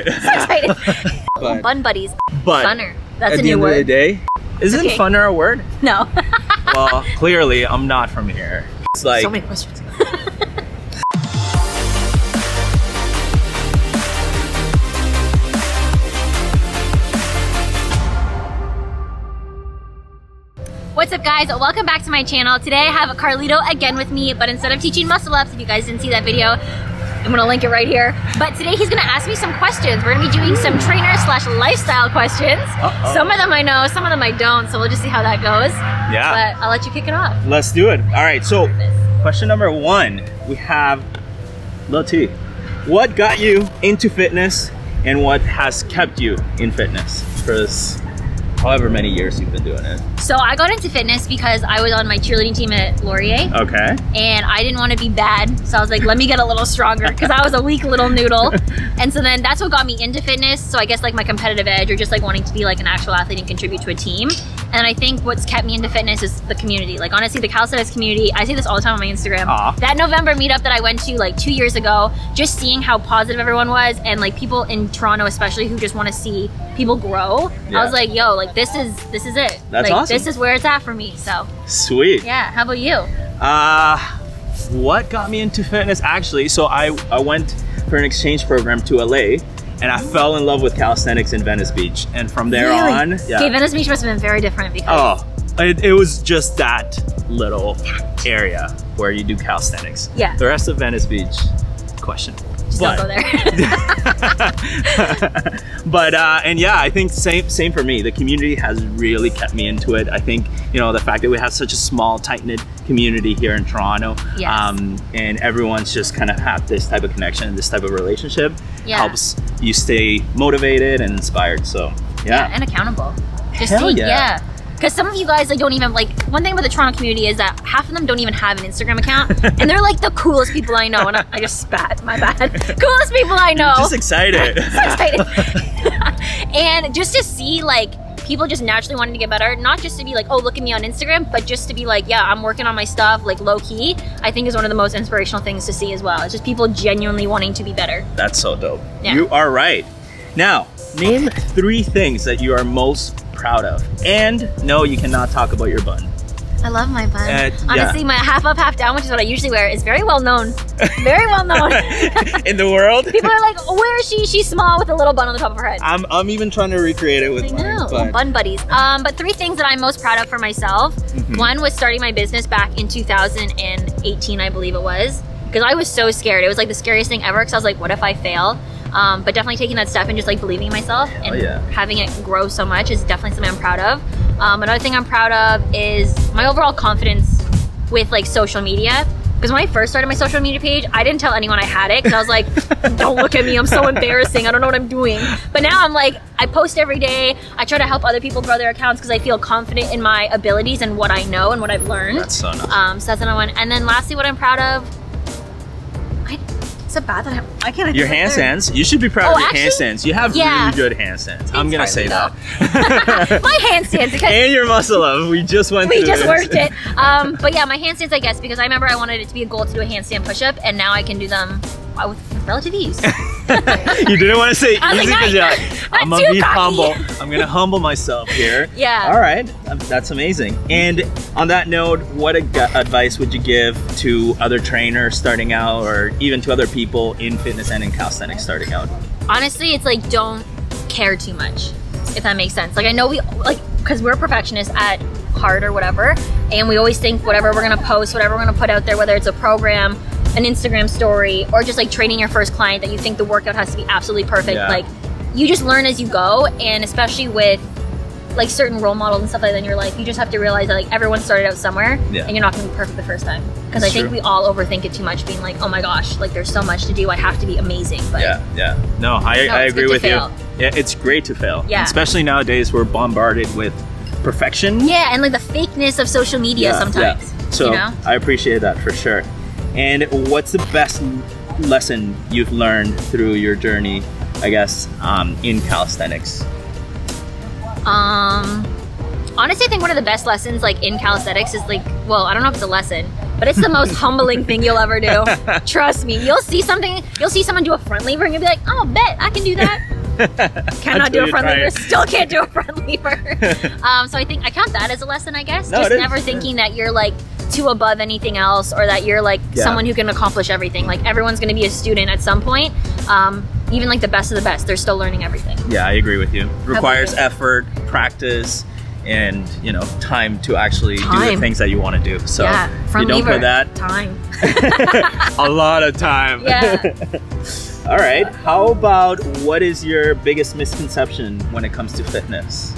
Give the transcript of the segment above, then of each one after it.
excited. But, Bun buddies. but Funner. That's at a the new end word. of the day, isn't Okay. funner a word? No. Well, clearly I'm not from here. It's like So many questions. What's up, guys? Welcome back to my channel. Today I have Carlito again with me, but instead of teaching muscle ups, if you guys didn't see that video, I'm gonna link it right here. But today he's gonna ask me some questions. We're gonna be doing some trainer slash lifestyle questions. Some of them I know, some of them I don't, so we'll just see how that goes. Yeah. But I'll let you kick it off. Let's do it. All right, so question number one, we have Lil T. What got you into fitness and what has kept you in fitness for this however many years you've been doing it? So I got into fitness because I was on my cheerleading team at Laurier. Okay. And I didn't want to be bad, so I was like, let me get a little stronger because I was a weak little noodle. And so then that's what got me into fitness. So I guess like my competitive edge or just like wanting to be like an actual athlete and contribute to a team. And I think what's kept me into fitness is the community. Like honestly, the calisthenics community, I say this all the time on my Instagram. Aww. That November meetup that I went to like 2 years ago, just seeing how positive everyone was and like people in Toronto especially who just want to see people grow. Yeah. I was like, yo, like this is it. That's like, awesome. This is where it's at for me, so. Sweet. Yeah, how about you? What got me into fitness actually? So I went for an exchange program to LA and I fell in love with calisthenics in Venice Beach. And from there on, yeah. Okay, Venice Beach must have been very different because. Oh, it was just that little area where you do calisthenics. Yeah. The rest of Venice Beach, questionable. Just don't go there. But and yeah, I think same for me. The community has really kept me into it. I think, you know, the fact that we have such a small, tight-knit community here in Toronto, Yes. and everyone's just kind of have this type of connection, this type of relationship, Yeah. helps you stay motivated and inspired. So yeah. And accountable. Just Hell take, yeah. Because some of you guys like don't even like, one thing about the Toronto community is that half of them don't even have an Instagram account and they're like the coolest people I know. And I just spat, my bad. Coolest people I know. Just excited. So excited. And just to see like people just naturally wanting to get better, not just to be like, oh, look at me on Instagram, but just to be like, yeah, I'm working on my stuff, like low key, I think is one of the most inspirational things to see as well. It's just people genuinely wanting to be better. That's so dope. Yeah. You are right. Now, name 3 things that you are most proud of. And no, you cannot talk about your bun. I love my bun. Yeah. Honestly, my half up, half down, which is what I usually wear, is very well known. Very well known. In the world? People are like, oh, where is she? She's small with a little bun on the top of her head. I'm even trying to recreate it with I mine. know, But bun buddies. But 3 things that I'm most proud of for myself. One was starting my business back in 2018, I believe it was. Because I was so scared. It was like the scariest thing ever because I was like, what if I fail? But definitely taking that step and just like believing in myself and having it grow so much is definitely something I'm proud of. Another thing I'm proud of is my overall confidence with like social media. Because when I first started my social media page, I didn't tell anyone I had it because I was like, don't look at me, I'm so embarrassing, I don't know what I'm doing. But now I'm like, I post every day, I try to help other people grow their accounts because I feel confident in my abilities and what I know and what I've learned. that's so nice. So that's another one. And then lastly, what I'm proud of, it's a bad that I can't. Your handstands. You should be proud of your handstands. You have yeah. really good handstands. I'm gonna say that. My handstands. Because and your muscle up. We just went through this. worked it. But yeah, my handstands, I guess, because I remember I wanted it to be a goal to do a handstand push-up, and now I can do them with relative ease. You didn't want to say easy because you're like, I'm gonna be humble. I'm gonna humble myself here. Yeah. All right, that's amazing. And on that note, what advice would you give to other trainers starting out, or even to other people in fitness and in calisthenics starting out? Honestly, it's like don't care too much, if that makes sense. Like I know we like because we're perfectionists at heart or whatever, and we always think whatever we're gonna post, whatever we're gonna put out there, whether it's a program, an Instagram story, or just like training your first client, that you think the workout has to be absolutely perfect. Yeah. Like you just learn as you go, and especially with like certain role models and stuff like that in your life, you just have to realize that like everyone started out somewhere, and you're not gonna be perfect the first time. Because I think we all overthink it too much, being like, oh my gosh, like there's so much to do, I have to be amazing. But yeah. No, I agree with you. Yeah, it's great to fail. Yeah. Especially nowadays, we're bombarded with perfection. Yeah, and like the fakeness of social media sometimes. Yeah. So you know? I appreciate that for sure. And what's the best lesson you've learned through your journey, I guess, in calisthenics? Honestly, I think one of the best lessons like in calisthenics is like, well, I don't know if it's a lesson, but it's the most humbling thing you'll ever do. Trust me. You'll see someone do a front lever and you'll be like, oh, bet I can do that. Cannot do Until a you front try lever. it. Still can't do a front lever. So I think I count that as a lesson, I guess. No, Just it is. never thinking that you're like too above anything else, or that you're like someone who can accomplish everything. Like everyone's going to be a student at some point. Even like the best of the best, they're still learning everything. Yeah, I agree with you. Requires you? effort, practice, and time to actually do the things that you want to do. So yeah, if front you don't lever, put that, time. a lot of time. Yeah. All right. How about what is your biggest misconception when it comes to fitness?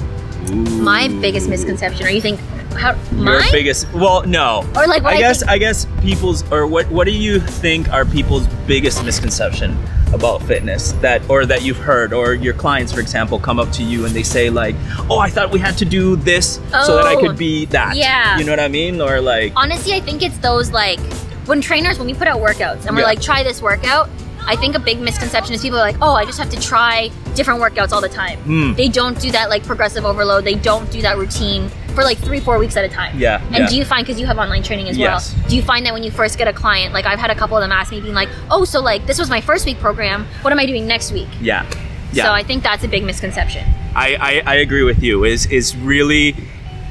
Ooh. My biggest misconception, or you think how Your mine? biggest? Well, no. Or like what I guess people's, or what do you think are people's biggest misconception about fitness that you've heard, or your clients, for example, come up to you and they say like, "Oh, I thought we had to do this so that I could be that." Yeah. You know what I mean? Or like, honestly, I think it's those like when we put out workouts and we're like, try this workout. I think a big misconception is people are like, oh, I just have to try different workouts all the time. They don't do that like progressive overload. They don't do that routine for like 3-4 weeks at a time. Yeah. And do you find, because you have online training as well, do you find that when you first get a client, like I've had a couple of them ask me being like, oh, so like this was my first week program, what am I doing next week? Yeah. So I think that's a big misconception. I agree with you. Is really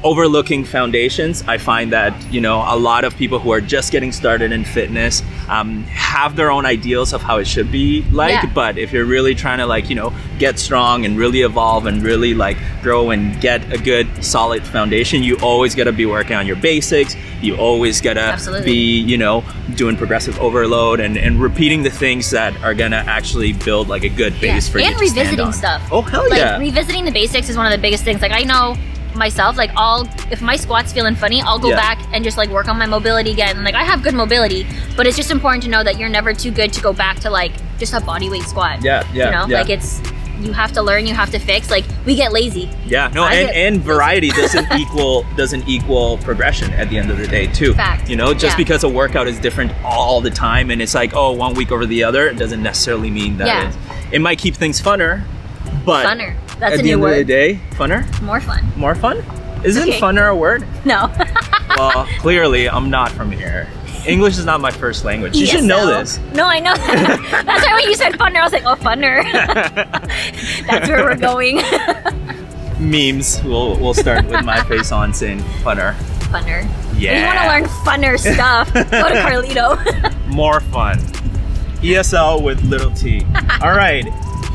overlooking foundations. I find that a lot of people who are just getting started in fitness have their own ideals of how it should be like, but if you're really trying to get strong and really evolve and really grow and get a good solid foundation, you always got to be working on your basics. You always got to be doing progressive overload and repeating the things that are gonna actually build like a good base for you and to stand revisiting on. stuff. Oh hell yeah. Revisiting the basics is one of the biggest things. Like I know myself, like if my squat's feeling funny, I'll go back and just work on my mobility again. Like I have good mobility, but it's just important to know that you're never too good to go back to just a body weight squat. Like it's, you have to learn, you have to fix. Like we get lazy. And variety doesn't equal progression at the end of the day too. Fact. Just because a workout is different all the time and it's like, oh, 1 week over the other, it doesn't necessarily mean that it might keep things funner, but funner. That's at a the new end word. of the day, funner? More fun. More fun? Isn't Okay. funner a word? No. Well, clearly I'm not from here. English is not my first language. You should know this. No, I know that. That's why when you said funner, I was like, oh, funner. That's where we're going. Memes. We'll start with my face on saying funner. Funner. Yeah. If you want to learn funner stuff, go to Carlito. More fun. ESL with little t. All right.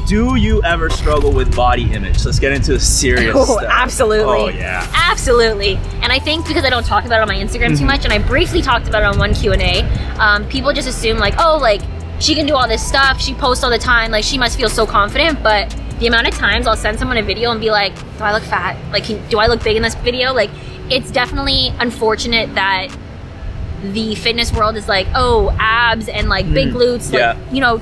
Do you ever struggle with body image? Let's get into serious stuff. Absolutely. Oh, yeah. Absolutely. And I think because I don't talk about it on my Instagram too much, and I briefly talked about it on one Q&A, people just assume she can do all this stuff, she posts all the time, she must feel so confident. But the amount of times I'll send someone a video and be like, do I look fat? Do I look big in this video? It's definitely unfortunate that the fitness world is abs and big glutes,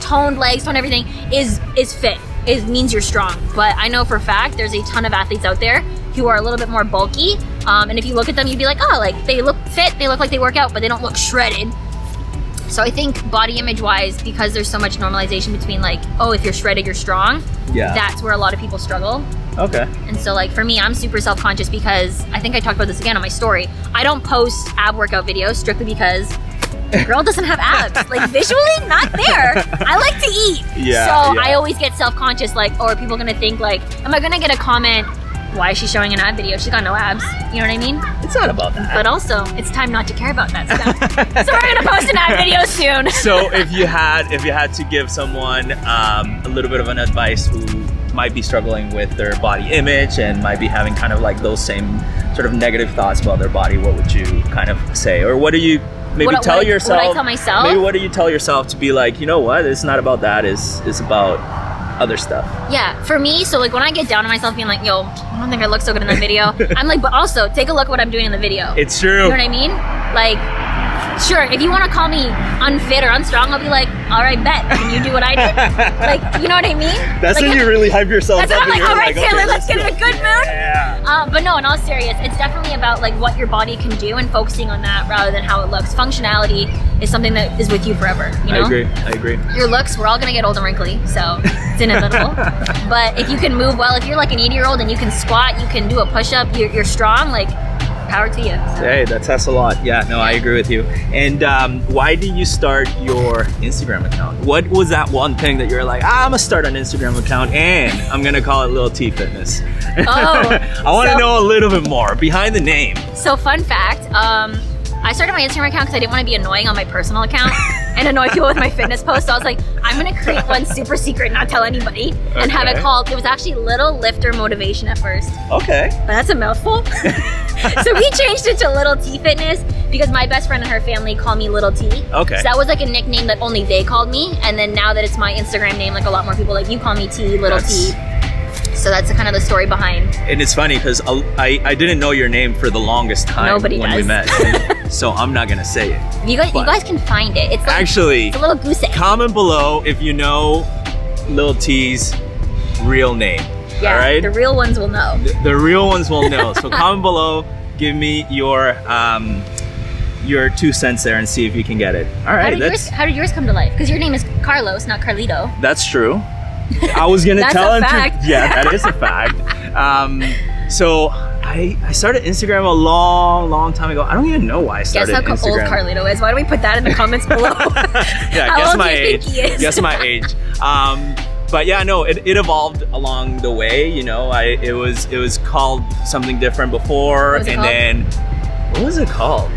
toned legs, toned everything is fit. It means you're strong. But I know for a fact there's a ton of athletes out there who are a little bit more bulky. And if you look at them, you'd be like, oh, they look fit, they look like they work out, but they don't look shredded. So I think body image wise, because there's so much normalization between if you're shredded, you're strong. Yeah. That's where a lot of people struggle. Okay. And so for me, I'm super self-conscious because I think I talked about this again on my story. I don't post ab workout videos strictly because the girl doesn't have abs. Visually, not there. I like to eat. I always get self-conscious are people gonna think am I gonna get a comment, why is she showing an ab video? She's got no abs. You know what I mean? It's not about that. But also, it's time not to care about that stuff. So we're gonna post an ab video soon. So if you had to give someone a little bit of an advice who might be struggling with their body image and might be having kind of those same sort of negative thoughts about their body, what would you kind of say? Or what do you tell yourself? What I tell myself? Maybe what do you tell yourself to be you know what? It's not about that. It's about other stuff. Yeah, for me, so when I get down on myself being yo, I don't think I look so good in that video, I'm but also take a look at what I'm doing in the video. It's true. You know what I mean? Sure, if you want to call me unfit or unstrong, I'll be all right, bet. Can you do what I did? You know what I mean? That's when you really hype yourself up. That's when I'm all right, Taylor, let's get in a good mood. Yeah. But no, in all serious, it's definitely about what your body can do and focusing on that rather than how it looks. Functionality is something that is with you forever, you know? I agree. Your looks, we're all gonna get old and wrinkly, so it's inevitable. But if you can move well, if you're an 80-year-old and you can squat, you can do a push-up, you're strong, power to you. So. Hey, that says a lot. Yeah, no, I agree with you. And why did you start your Instagram account? What was that one thing that you're like, I'm gonna start an Instagram account and I'm gonna call it Lil T Fitness? Oh, I want to know a little bit more behind the name. So fun fact, I started my Instagram account because I didn't want to be annoying on my personal account and annoy people with my fitness posts. So I was like, I'm gonna create one super secret, not tell anybody, and have it called, it was actually Little Lifter Motivation at first. Okay. But that's a mouthful. So we changed it to Little T Fitness because my best friend and her family call me Little T. Okay. So that was like a nickname that only they called me. And then now that it's my Instagram name, like a lot more people like, you call me T, Little T. So that's kind of the story behind. And it's funny because I didn't know your name for the longest time. Nobody when does. we met. So I'm not gonna say it. You guys can find it. It's like, actually, it's a little goose egg. comment below if you know Lil T's real name. Yeah, all right? the real ones will know. The real ones will know. So comment below, give me your 2 cents there and see if you can get it. All right. How did yours come to life? Because your name is Carlos, not Carlito. That's true. I was gonna That's tell a him fact. to. Yeah, that is a fact. So I started Instagram a long time ago. I don't even know why I started Guess how Instagram. old Carlito is. Why don't we put that in the comments below? Yeah, How guess old my do you age. think he is? Guess my age. But yeah, no, it evolved along the way. You know, it was called something different before, What was it and called? then what was it called?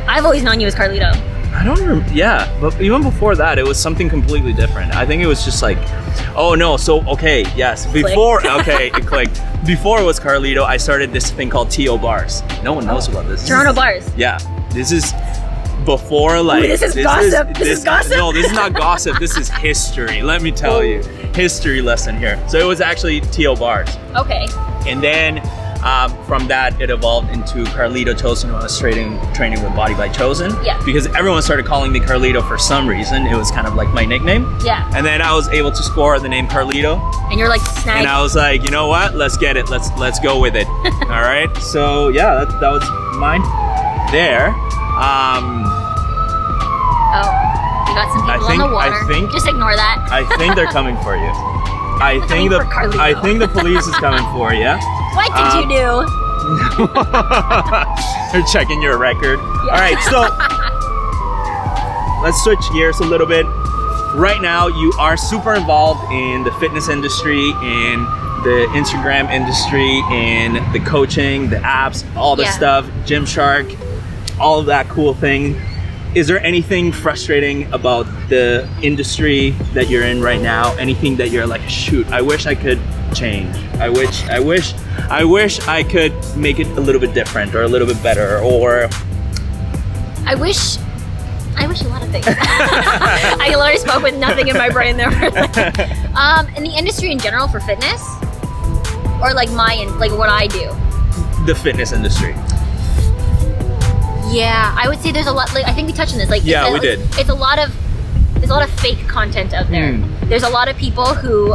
I've always known you as Carlito. I don't remember. Yeah, but even before that, it was something completely different. I think it was just like, oh no, so okay, yes. Before, okay, it clicked. Before it was Carlito, I started this thing called T.O. Bars. No one knows about this. Toronto bars. Yeah, this is before like. Ooh, this is gossip. This is gossip. No, this is not gossip. This is history. Let me tell you, history lesson here. So it was actually T.O. Bars, Okay. and then. From that, it evolved into Carlito Chosen when I was training with Body by Chosen. Yeah. Because everyone started calling me Carlito for some reason. It was kind of like my nickname. Yeah. And then I was able to score the name Carlito. And you're like, snag. And I was like, you know what? Let's get it. Let's go with it. All right. So yeah, that was mine. There. Oh, you got some people on the water. Just ignore that. I think they're coming for you. I think the police is coming for you. What did you do? They're checking your record. Yeah. All right, so let's switch gears a little bit. Right now, you are super involved in the fitness industry, in the Instagram industry, in the coaching, the apps, all the stuff, Gymshark, all of that cool thing. Is there anything frustrating about the industry that you're in right now? Anything that you're like, shoot, I wish I could change. I wish I could make it a little bit different or a little bit better, or I wish a lot of things. I literally spoke with nothing in my brain there. In the industry in general for fitness, or like what I do. The fitness industry. Yeah, I would say there's a lot. Like, I think we touched on this. Like, yeah, we did. There's a lot of fake content out there. There's a lot of people who,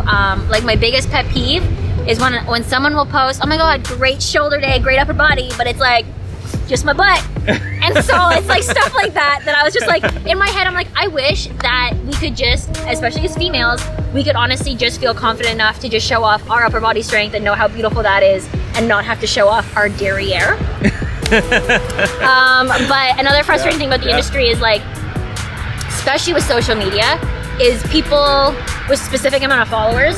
like, my biggest pet peeve is when someone will post, "Oh my God, great shoulder day, great upper body," but it's like just my butt. And so it's like stuff like that I was just like, in my head, I'm like, I wish that we could just, especially as females, we could honestly just feel confident enough to just show off our upper body strength and know how beautiful that is, and not have to show off our derriere. But another frustrating thing about the industry is, like, especially with social media, is people with specific amount of followers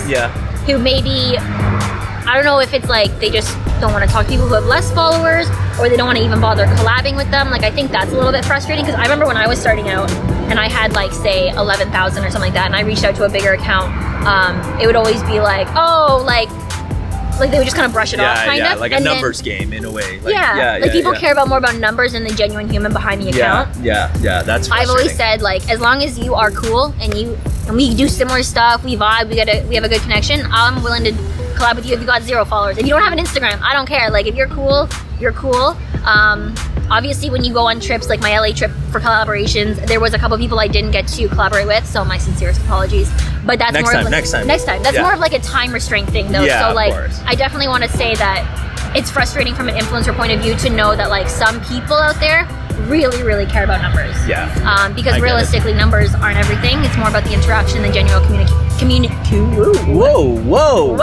who maybe, I don't know if it's like they just don't want to talk to people who have less followers, or they don't want to even bother collabing with them. Like, I think that's a little bit frustrating, because I remember when I was starting out and I had like, say, 11,000 or something like that, and I reached out to a bigger account, it would always be like, oh, like they would just kind of brush it off, kind of. Like a numbers game in a way. Like, people care more about numbers than the genuine human behind the account. Yeah, that's frustrating. I've always said, like, as long as you are cool and we do similar stuff, we vibe, we have a good connection, I'm willing to collab with you if you got 0 followers. If you don't have an Instagram, I don't care. Like, if you're cool, you're cool. Obviously, when you go on trips, like my LA trip for collaborations, there was a couple people I didn't get to collaborate with, so my sincerest apologies. But that's next time. That's more of like a time restraint thing, though. Yeah, so like, of course. I definitely want to say that it's frustrating from an influencer point of view to know that, like, some people out there really, really care about numbers. Yeah. Because realistically, numbers aren't everything. It's more about the interaction, the genuine community. Whoa.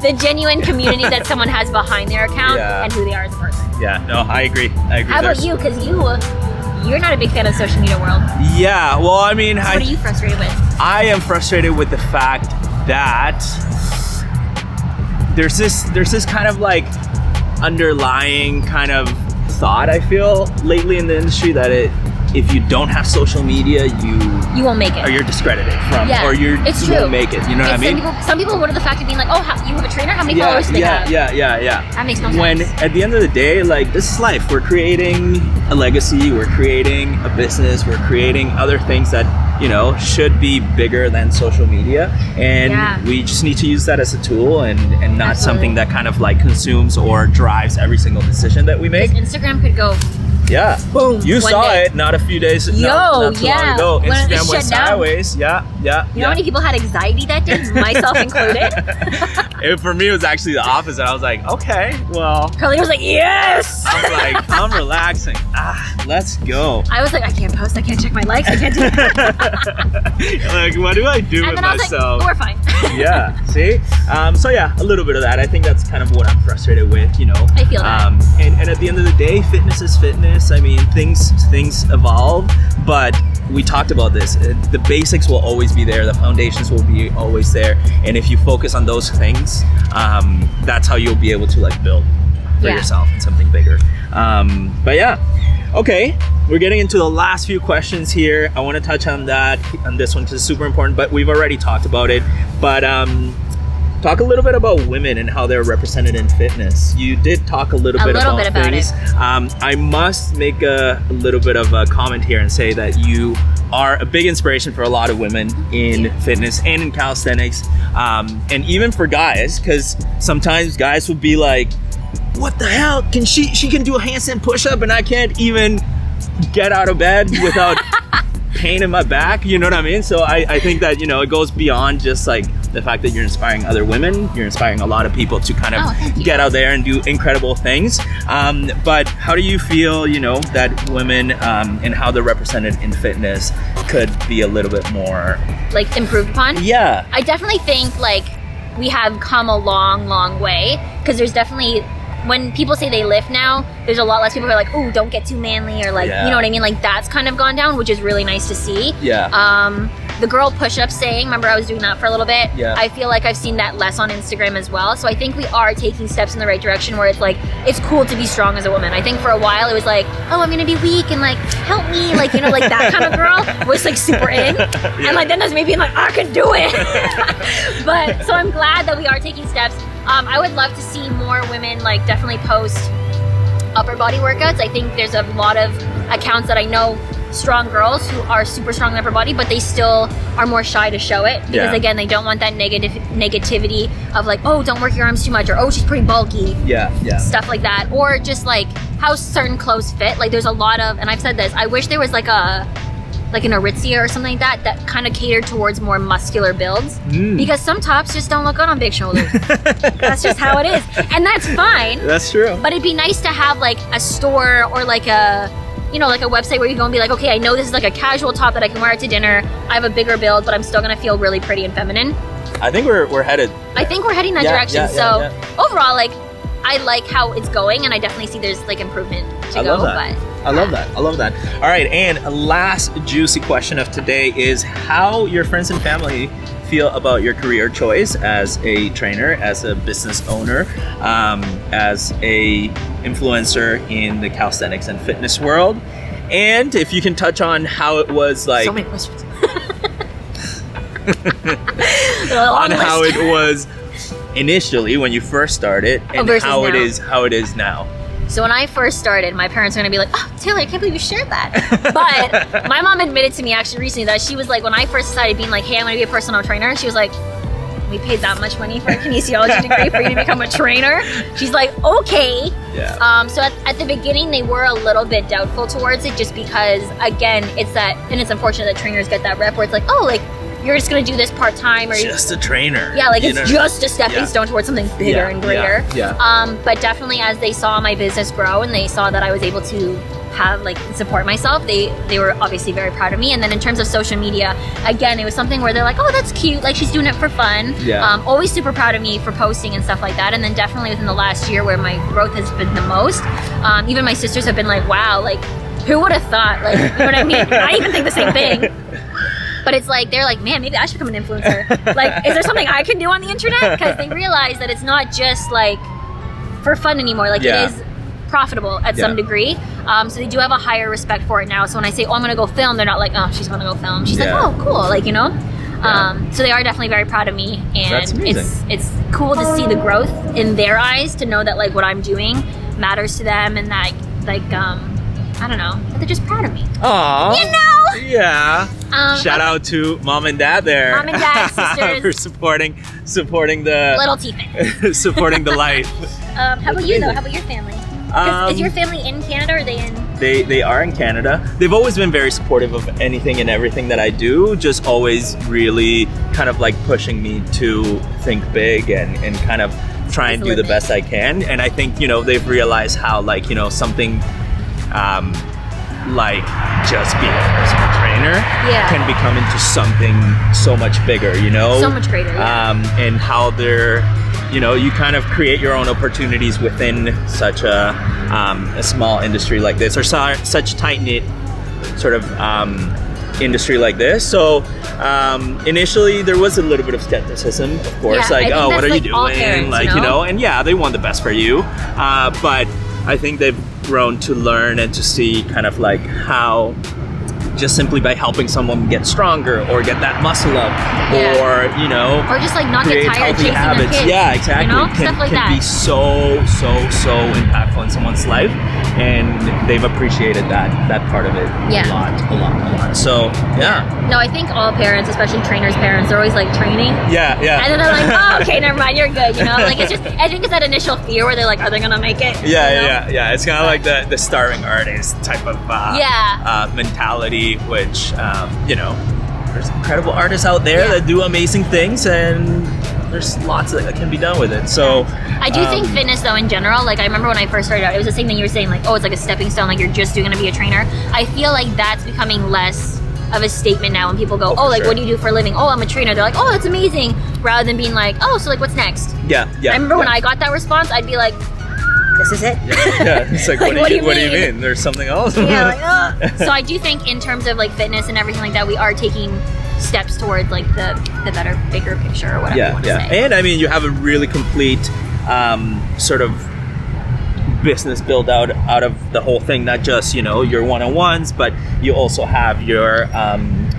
The genuine community that someone has behind their account and who they are as a person. Yeah, no, I agree. How about you? Because you're not a big fan of social media world. Yeah, well, I mean, what are you frustrated with? I am frustrated with the fact that there's this kind of like underlying kind of thought, I feel, lately in the industry that if you don't have social media, you won't make it, or you're discredited from, or you won't make it. You know what I mean? Some people go to the fact of being like, oh, you have a trainer? How many followers do they have? Yeah. That makes no sense. When at the end of the day, like, this is life. We're creating a legacy. We're creating a business. We're creating other things that, you know, should be bigger than social media. And we just need to use that as a tool and not something that kind of like consumes or drives every single decision that we make. Instagram could go... Yeah. Boom. You saw it not a few days not too long ago. Instagram went sideways. Yeah. You know how many people had anxiety that day? Myself included. For me, it was actually the opposite. I was like, okay, well. Carlito was like, yes! I was like, I'm relaxing. Let's go. I was like, I can't post. I can't check my likes. I can't do that. Like, what do I do with myself? Like, we're fine. Yeah. See? So yeah, a little bit of that. I think that's kind of what I'm frustrated with, you know. I feel that. And at the end of the day, fitness is fitness. I mean, things evolve, but we talked about this. The basics will always be there. The foundations will be always there. And if you focus on those things, that's how you'll be able to like build for yourself and something bigger. But yeah. Okay, we're getting into the last few questions here. I want to touch on this one because it's super important, but we've already talked about it. But talk a little bit about women and how they're represented in fitness. You did talk a little bit about things. I must make a little bit of a comment here and say that you are a big inspiration for a lot of women in fitness and in calisthenics, and even for guys, because sometimes guys will be like, what the hell? She can do a handstand push-up and I can't even get out of bed without pain in my back, you know what I mean? So I think that, you know, it goes beyond just like the fact that you're inspiring other women. You're inspiring a lot of people to kind of get out there and do incredible things. But how do you feel, you know, that women and how they're represented in fitness could be a little bit more like improved upon? Yeah. I definitely think like we have come a long way, because there's definitely, when people say they lift now, there's a lot less people who are like, oh, don't get too manly, or like, you know what I mean? Like, that's kind of gone down, which is really nice to see. Yeah. The girl push-up saying, remember I was doing that for a little bit? Yeah. I feel like I've seen that less on Instagram as well. So I think we are taking steps in the right direction where it's like, it's cool to be strong as a woman. I think for a while it was like, oh, I'm gonna be weak and like, help me. Like, you know, like that kind of girl was like super in. And like, then there's me being like, I can do it. But, so I'm glad that we are taking steps. I would love to see more women like definitely post upper body workouts. I think there's a lot of accounts that I know, strong girls who are super strong in upper body, but they still are more shy to show it because again, they don't want that negativity of like, oh, don't work your arms too much, or oh, she's pretty bulky. Stuff like that, or just like how certain clothes fit. Like there's a lot of, and I've said this, I wish there was like an Aritzia or something like that kind of catered towards more muscular builds, because some tops just don't look good on big shoulders. That's just how it is, and that's fine. That's true. But it'd be nice to have like a store or like a, you know, like a website where you go and be like, okay, I know this is like a casual top that I can wear out to dinner. I have a bigger build, but I'm still gonna feel really pretty and feminine. I think we're headed. I think we're heading that direction. Overall, like, I like how it's going, and I definitely see there's like improvement to go. I love that. All right, and last juicy question of today is how your friends and family feel about your career choice as a trainer, as a business owner, as a influencer in the calisthenics and fitness world, and if you can touch on how it was like. So many questions. On how it was initially when you first started, and how it is now. So when I first started, my parents were gonna be like, oh, Taylor, I can't believe you shared that. But my mom admitted to me actually recently that she was like, when I first decided being like, hey, I'm gonna be a personal trainer, she was like, we paid that much money for a kinesiology degree for you to become a trainer? She's like, okay. So at the beginning, they were a little bit doubtful towards it, just because, again, it's that, and it's unfortunate that trainers get that rep where it's like, oh, like, you're just gonna do this part-time, or just a trainer. Yeah, like it's just a stepping stone towards something bigger and greater. But definitely as they saw my business grow and they saw that I was able to have like support myself, they were obviously very proud of me. And then in terms of social media, again, it was something where they're like, oh, that's cute, like she's doing it for fun. Always super proud of me for posting and stuff like that. And then definitely within the last year where my growth has been the most, even my sisters have been like, wow, like who would have thought, like, you know what I mean? I even think the same thing. But it's like, they're like, man, maybe I should become an influencer. Like, is there something I can do on the internet? Because they realize that it's not just like for fun anymore. Like it is profitable at some degree. So they do have a higher respect for it now. So when I say, oh, I'm gonna go film, they're not like, oh, she's gonna go film. She's like, oh, cool, like, you know? So they are definitely very proud of me, and it's cool to see the growth in their eyes, to know that like what I'm doing matters to them, and that like I don't know, that they're just proud of me. Aww. You know? Yeah. Shout out to mom and dad there. Mom and dad, sisters. For supporting the little Tiffin. supporting the life. How about you though? How about your family? Is your family in Canada, or are they in? They are in Canada. They've always been very supportive of anything and everything that I do, just always really kind of like pushing me to think big and kind of try and do the best I can. And I think, you know, they've realized how like, you know, something like just being a personal trainer can become into something so much bigger, you know? So much greater, and how they're, you know, you kind of create your own opportunities within such a small industry like this, or such tight-knit sort of industry like this. So initially there was a little bit of skepticism, of course, like, oh, what are you doing? Parents, like, you know, and yeah, they want the best for you. But I think they've grown to learn and to see kind of like how just simply by helping someone get stronger or get that muscle up, or, you know, or just like not get tired chasing habits. Their kids, yeah, exactly. You know? Stuff like can that. Be so impactful in someone's life, and they've appreciated that part of it a lot. So no, I think all parents, especially trainers' parents, are always like training. Yeah. And then they're like, oh, okay, never mind, you're good. You know, like it's just, I think it's that initial fear where they're like, are they gonna make it? Yeah. It's kind of like the starving artist type of mentality, which you know, there's incredible artists out there that do amazing things, and there's lots that can be done with it. So I do think fitness though in general, like I remember when I first started out, it was the same thing you were saying, like, oh, it's like a stepping stone, like you're just going to be a trainer. I feel like that's becoming less of a statement now when people go, oh, like, what do you do for a living? Oh, I'm a trainer. They're like, oh, that's amazing, rather than being like, oh, so like what's next? I remember when I got that response, I'd be like, this is it. It's like, what do you mean? There's something else? So I do think in terms of like fitness and everything like that, we are taking steps towards like the better, bigger picture, or whatever you want to say. And I mean, you have a really complete sort of business build out of the whole thing, not just, you know, your one-on-ones, but you also have your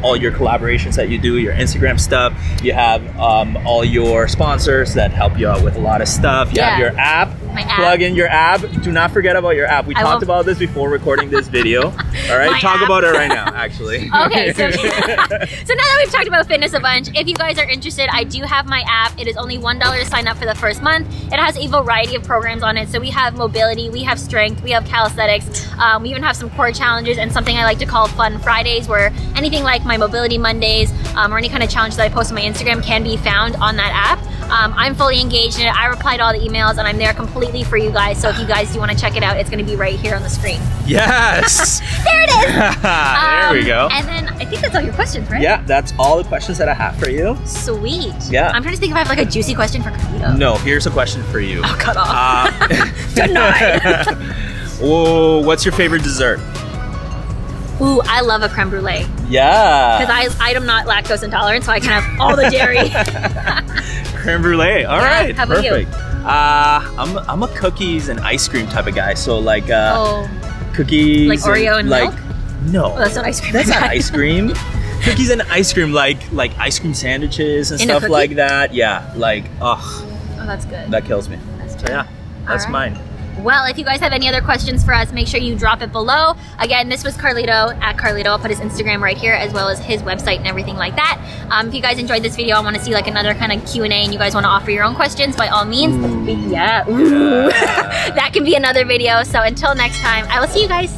all your collaborations that you do, your Instagram stuff. You have all your sponsors that help you out with a lot of stuff. You have your app. My app. Plug in your app. Do not forget about your app. We talked about this before recording this video. All right, talk about it right now, actually. Okay, so now that we've talked about fitness a bunch, if you guys are interested, I do have my app. It is only $1 to sign up for the first month. It has a variety of programs on it. So we have mobility, we have strength, we have calisthenics. We even have some core challenges and something I like to call Fun Fridays, where anything like my mobility Mondays or any kind of challenge that I post on my Instagram can be found on that app. I'm fully engaged in it. I reply to all the emails, and I'm there completely for you guys. So if you guys do want to check it out, it's going to be right here on the screen. Yes! There it is! There we go. And then I think that's all your questions, right? Yeah, that's all the questions that I have for you. Sweet. Yeah. I'm trying to think if I have like a juicy question for Carlito. No, here's a question for you. Oh, cut off. Denied. Whoa, what's your favorite dessert? Ooh, I love a creme brulee. Yeah. Because I'm not lactose intolerant, so I can have all the dairy. Creme brulee. All right. How about perfect. you? I'm a cookies and ice cream type of guy. So like cookies, like Oreo and milk. No, that's not ice cream. That's not ice cream. Cookies and ice cream, like ice cream sandwiches and stuff like that. Yeah, like oh, that's good. That kills me. That's true. So yeah, that's mine. Well, if you guys have any other questions for us, make sure you drop it below. Again, this was Carlito, at Carlito. I'll put his Instagram right here, as well as his website and everything like that. If you guys enjoyed this video, I want to see like another kind of Q&A, and you guys want to offer your own questions, by all means. That can be another video. So until next time, I will see you guys.